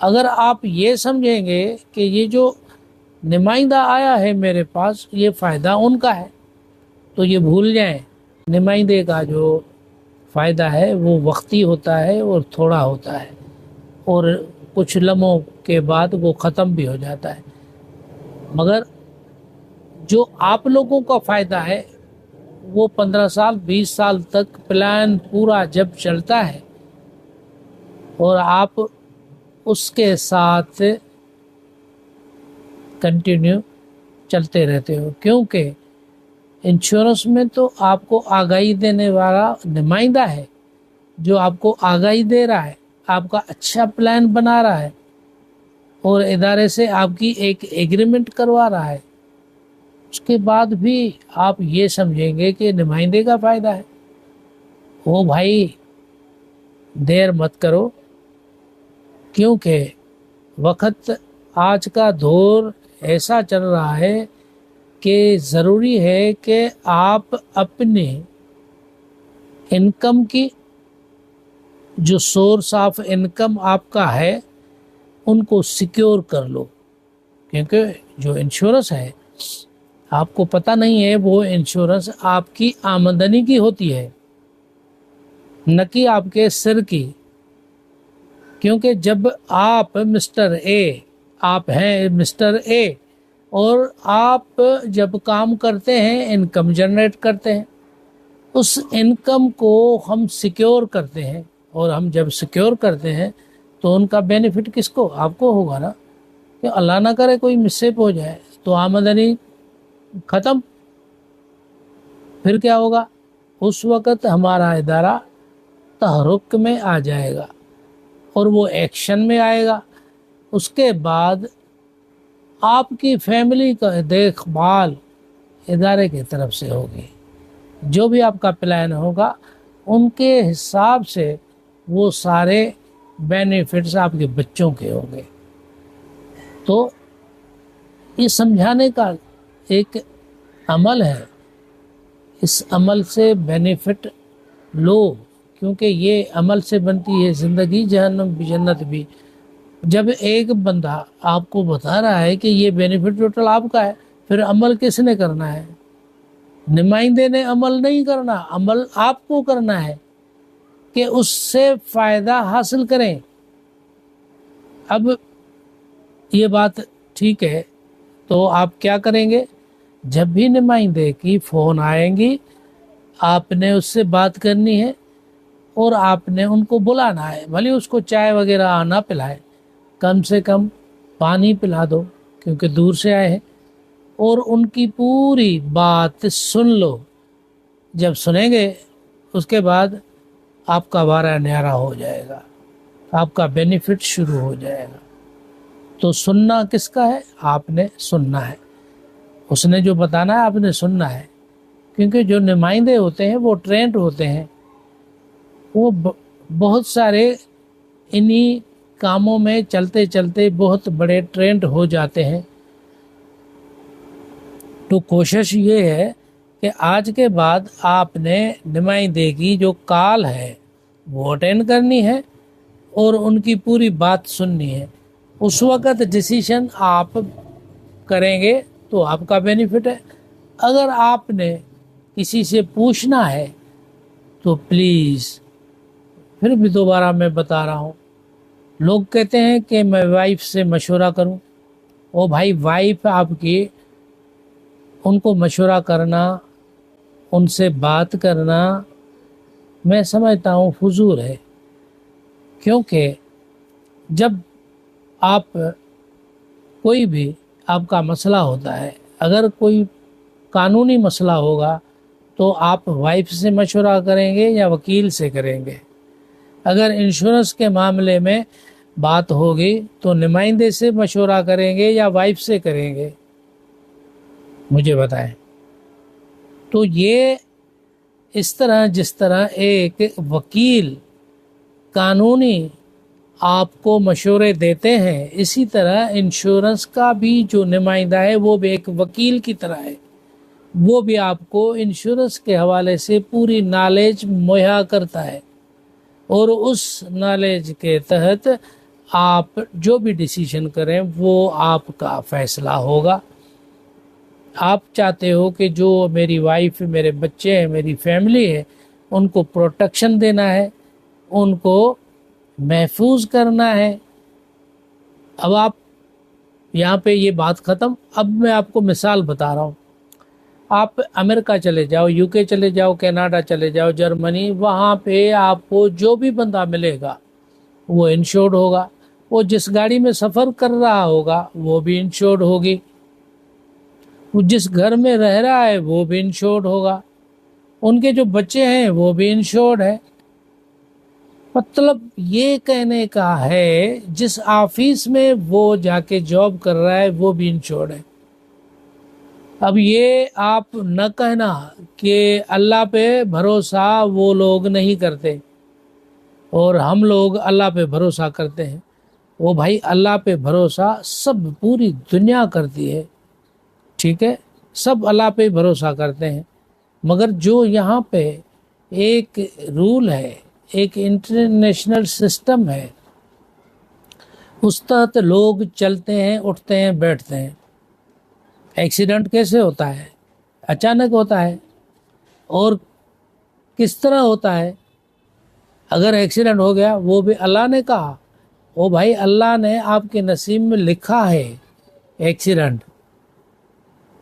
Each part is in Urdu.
اگر آپ یہ سمجھیں گے کہ یہ جو نمائندہ آیا ہے میرے پاس یہ فائدہ ان کا ہے تو یہ بھول جائیں، نمائندے کا جو فائدہ ہے وہ وقتی ہوتا ہے اور تھوڑا ہوتا ہے، اور کچھ لمحوں کے بعد وہ ختم بھی ہو جاتا ہے، مگر جو آپ لوگوں کا فائدہ ہے وہ 15 سال 20 سال تک پلان پورا جب چلتا ہے اور آپ اس کے ساتھ کنٹینیو چلتے رہتے ہو، کیونکہ انشورنس میں تو آپ کو آگاہی دینے والا نمائندہ ہے جو آپ کو آگاہی دے رہا ہے، آپ کا اچھا پلان بنا رہا ہے اور ادارے سے آپ کی ایک ایگریمنٹ کروا رہا ہے، اس کے بعد بھی آپ یہ سمجھیں گے کہ نمائندے کا فائدہ ہے۔ وہ بھائی دیر مت کرو، کیونکہ وقت آج کا دور ایسا چل رہا ہے کہ ضروری ہے کہ آپ اپنے انکم کی جو سورس آف انکم آپ کا ہے ان کو سیکیور کر لو، کیونکہ جو انشورنس ہے آپ کو پتہ نہیں ہے وہ انشورنس آپ کی آمدنی کی ہوتی ہے نہ کہ آپ کے سر کی، کیونکہ جب آپ آپ ہیں مسٹر اے اور آپ جب کام کرتے ہیں انکم جنریٹ کرتے ہیں، اس انکم کو ہم سیکیور کرتے ہیں، اور ہم جب سیکیور کرتے ہیں تو ان کا بینیفٹ کس کو؟ آپ کو ہوگا نا، کہ اللہ نہ کرے کوئی مسٹیک ہو جائے تو آمدنی ختم، پھر کیا ہوگا؟ اس وقت ہمارا ادارہ تحرک میں آ جائے گا اور وہ ایکشن میں آئے گا، اس کے بعد آپ کی فیملی کا دیکھ بھال ادارے کی طرف سے ہوگی، جو بھی آپ کا پلان ہوگا ان کے حساب سے وہ سارے بینیفٹس آپ کے بچوں کے ہوں گے۔ تو یہ سمجھانے کا ایک عمل ہے، اس عمل سے بینیفٹ لو، کیونکہ یہ عمل سے بنتی ہے زندگی، جہنم بھی جنت بھی۔ جب ایک بندہ آپ کو بتا رہا ہے کہ یہ بینیفٹ ٹوٹل آپ کا ہے، پھر عمل کس نے کرنا ہے؟ نمائندے نے عمل نہیں کرنا، عمل آپ کو کرنا ہے کہ اس سے فائدہ حاصل کریں۔ اب یہ بات ٹھیک ہے، تو آپ کیا کریں گے؟ جب بھی نمائندے کی فون آئیں گی آپ نے اس سے بات کرنی ہے اور آپ نے ان کو بلانا ہے، بھلے اس کو چائے وغیرہ نہ پلائے، کم سے کم پانی پلا دو کیونکہ دور سے آئے ہیں، اور ان کی پوری بات سن لو۔ جب سنیں گے اس کے بعد آپ کا وارہ نیارہ ہو جائے گا، آپ کا بینیفٹ شروع ہو جائے گا۔ تو سننا کس کا ہے؟ آپ نے سننا ہے، اس نے جو بتانا ہے آپ نے سننا ہے، کیونکہ جو نمائندے ہوتے ہیں وہ ٹرینڈ ہوتے ہیں، وہ بہت سارے انہی کاموں میں چلتے چلتے بہت بڑے ٹرینڈ ہو جاتے ہیں۔ تو کوشش یہ ہے کہ آج کے بعد آپ نے نمائندے کی جو کال ہے وہ اٹینڈ کرنی ہے اور ان کی پوری بات سننی ہے، اس وقت ڈیسیشن آپ کریں گے تو آپ کا بینیفٹ ہے۔ اگر آپ نے کسی سے پوچھنا ہے تو پلیز، پھر بھی دوبارہ میں بتا رہا ہوں، لوگ کہتے ہیں کہ میں وائف سے مشورہ کروں، او بھائی وائف آپ کی، ان کو مشورہ کرنا، ان سے بات کرنا میں سمجھتا ہوں فضول ہے، کیونکہ جب آپ کوئی بھی آپ کا مسئلہ ہوتا ہے، اگر کوئی قانونی مسئلہ ہوگا تو آپ وائف سے مشورہ کریں گے یا وکیل سے کریں گے؟ اگر انشورنس کے معاملے میں بات ہوگی تو نمائندے سے مشورہ کریں گے یا وائف سے کریں گے؟ مجھے بتائیں۔ تو یہ اس طرح جس طرح ایک وکیل قانونی آپ کو مشورے دیتے ہیں، اسی طرح انشورنس کا بھی جو نمائندہ ہے وہ بھی ایک وکیل کی طرح ہے، وہ بھی آپ کو انشورنس کے حوالے سے پوری نالج مہیا کرتا ہے، اور اس نالج کے تحت آپ جو بھی ڈیسیژن کریں وہ آپ کا فیصلہ ہوگا. آپ چاہتے ہو کہ جو میری وائف، میرے بچے ہیں، میری فیملی ہے، ان کو پروٹیکشن دینا ہے، ان کو محفوظ کرنا ہے. اب آپ یہاں پہ یہ بات ختم. اب میں آپ کو مثال بتا رہا ہوں. آپ امریکہ چلے جاؤ، یو کے چلے جاؤ، کینیڈا چلے جاؤ، جرمنی، وہاں پہ آپ کو جو بھی بندہ ملے گا وہ انشورڈ ہوگا. وہ جس گاڑی میں سفر کر رہا ہوگا وہ بھی انشورڈ ہوگی. وہ جس گھر میں رہ رہا ہے وہ بھی انشورڈ ہوگا. ان کے جو بچے ہیں وہ بھی انشورڈ ہے. مطلب یہ کہنے کا ہے جس آفس میں وہ جا کے جاب کر رہا ہے وہ بھی انشورڈ ہے. اب یہ آپ نہ کہنا کہ اللہ پہ بھروسہ وہ لوگ نہیں کرتے اور ہم لوگ اللہ پہ بھروسہ کرتے ہیں. وہ بھائی اللہ پہ بھروسہ سب پوری دنیا کرتی ہے، ٹھیک ہے، سب اللہ پہ بھروسہ کرتے ہیں. مگر جو یہاں پہ ایک رول ہے، ایک انٹرنیشنل سسٹم ہے، اس تحت لوگ چلتے ہیں، اٹھتے ہیں، بیٹھتے ہیں. ایکسیڈنٹ کیسے ہوتا ہے؟ اچانک ہوتا ہے. اور کس طرح ہوتا ہے؟ اگر ایکسیڈنٹ ہو گیا وہ بھی اللہ نے کہا. وہ بھائی اللہ نے آپ کے نصیب میں لکھا ہے ایکسیڈنٹ،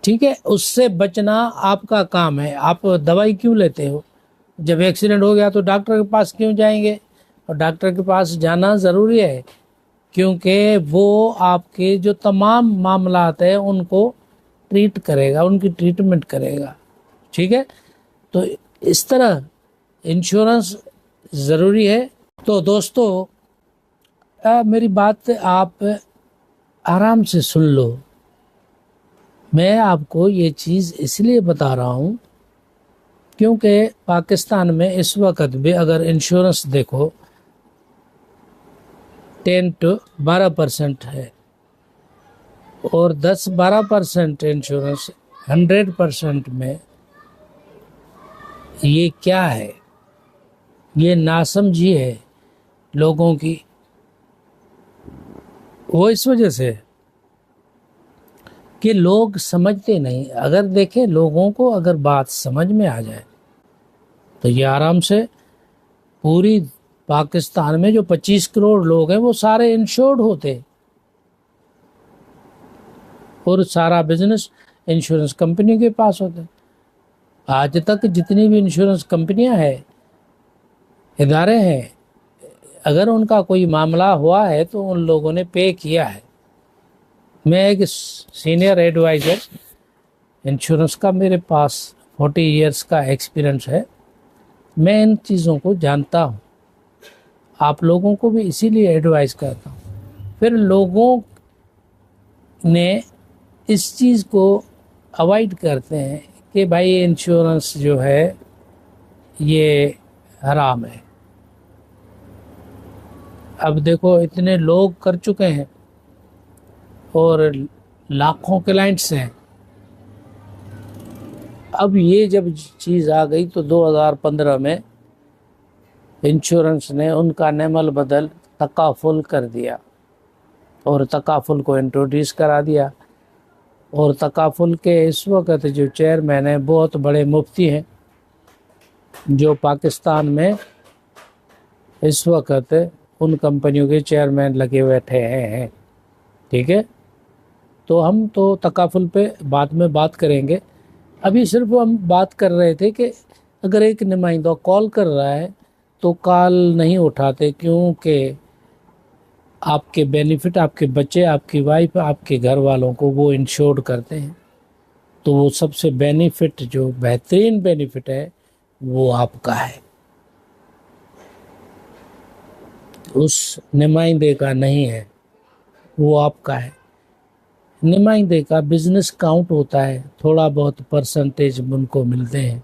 ٹھیک ہے، اس سے بچنا آپ کا کام ہے. آپ دوائی کیوں لیتے ہو؟ جب ایکسیڈنٹ ہو گیا تو ڈاکٹر کے پاس کیوں جائیں گے؟ اور ڈاکٹر کے پاس جانا ضروری ہے کیونکہ وہ آپ کے جو تمام معاملات ہیں ان کو ٹریٹ کرے گا، ان کی ٹریٹمنٹ کرے گا، ٹھیک ہے. تو اس طرح انشورنس ضروری ہے. تو دوستو میری بات آپ آرام سے سن لو. میں آپ کو یہ چیز اس لیے بتا رہا ہوں کیونکہ پاکستان میں اس وقت بھی اگر انشورنس دیکھو 10-12% ہے اور 10-12% انشورنس 100% میں یہ کیا ہے؟ یہ ناسمجھی ہے لوگوں کی. وہ اس وجہ سے کہ لوگ سمجھتے نہیں. اگر دیکھیں لوگوں کو اگر بات سمجھ میں آ جائے تو یہ آرام سے پوری پاکستان میں جو 25 کروڑ لوگ ہیں وہ سارے انشورڈ ہوتے اور سارا بزنس انشورنس کمپنی کے پاس ہوتے. آج تک جتنی بھی انشورنس کمپنیاں ہیں، ادارے ہیں، اگر ان کا کوئی معاملہ ہوا ہے تو ان لوگوں نے پے کیا ہے. میں ایک سینئر ایڈوائزر انشورنس کا، میرے پاس 40 ایئرس کا ایکسپیرنس ہے. میں ان چیزوں کو جانتا ہوں. آپ لوگوں کو بھی اسی لیے ایڈوائز کرتا ہوں. پھر لوگوں نے اس چیز کو اوائڈ کرتے ہیں کہ بھائی انشورنس جو ہے یہ حرام ہے. اب دیکھو اتنے لوگ کر چکے ہیں اور لاکھوں کلائنٹس ہیں. اب یہ جب چیز آ گئی تو 2015 میں انشورنس نے ان کا نعم البدل تکافل کر دیا اور تکافل کو انٹروڈیوس کرا دیا. اور تکافل کے اس وقت جو چیئرمین ہیں بہت بڑے مفتی ہیں جو پاکستان میں اس وقت ان کمپنیوں کے چیئرمین لگے بیٹھے ہیں، ٹھیک ہے. تو ہم تو تکافل پہ بعد میں بات کریں گے. ابھی صرف ہم بات کر رہے تھے کہ اگر ایک نمائندہ کال کر رہا ہے تو کال نہیں اٹھاتے کیونکہ آپ کے بینیفٹ، آپ کے بچے، آپ کی وائف، آپ کے گھر والوں کو وہ انشورڈ کرتے ہیں. تو وہ سب سے بینیفٹ، جو بہترین بینیفٹ ہے وہ آپ کا ہے، اس نمائندے کا نہیں ہے، وہ آپ کا ہے. نمائندے کا بزنس کاؤنٹ ہوتا ہے، تھوڑا بہت پرسنٹیج ان کو ملتے ہیں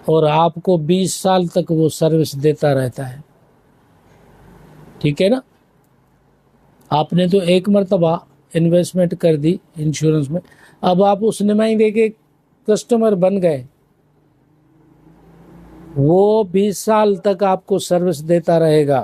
اور آپ کو 20 سال تک وہ سروس دیتا رہتا ہے، ٹھیک ہے نا. آپ نے تو ایک مرتبہ انویسٹمنٹ کر دی انشورنس میں، اب آپ اس نمائندے کے کسٹمر بن گئے، وہ 20 سال تک آپ کو سروس دیتا رہے گا.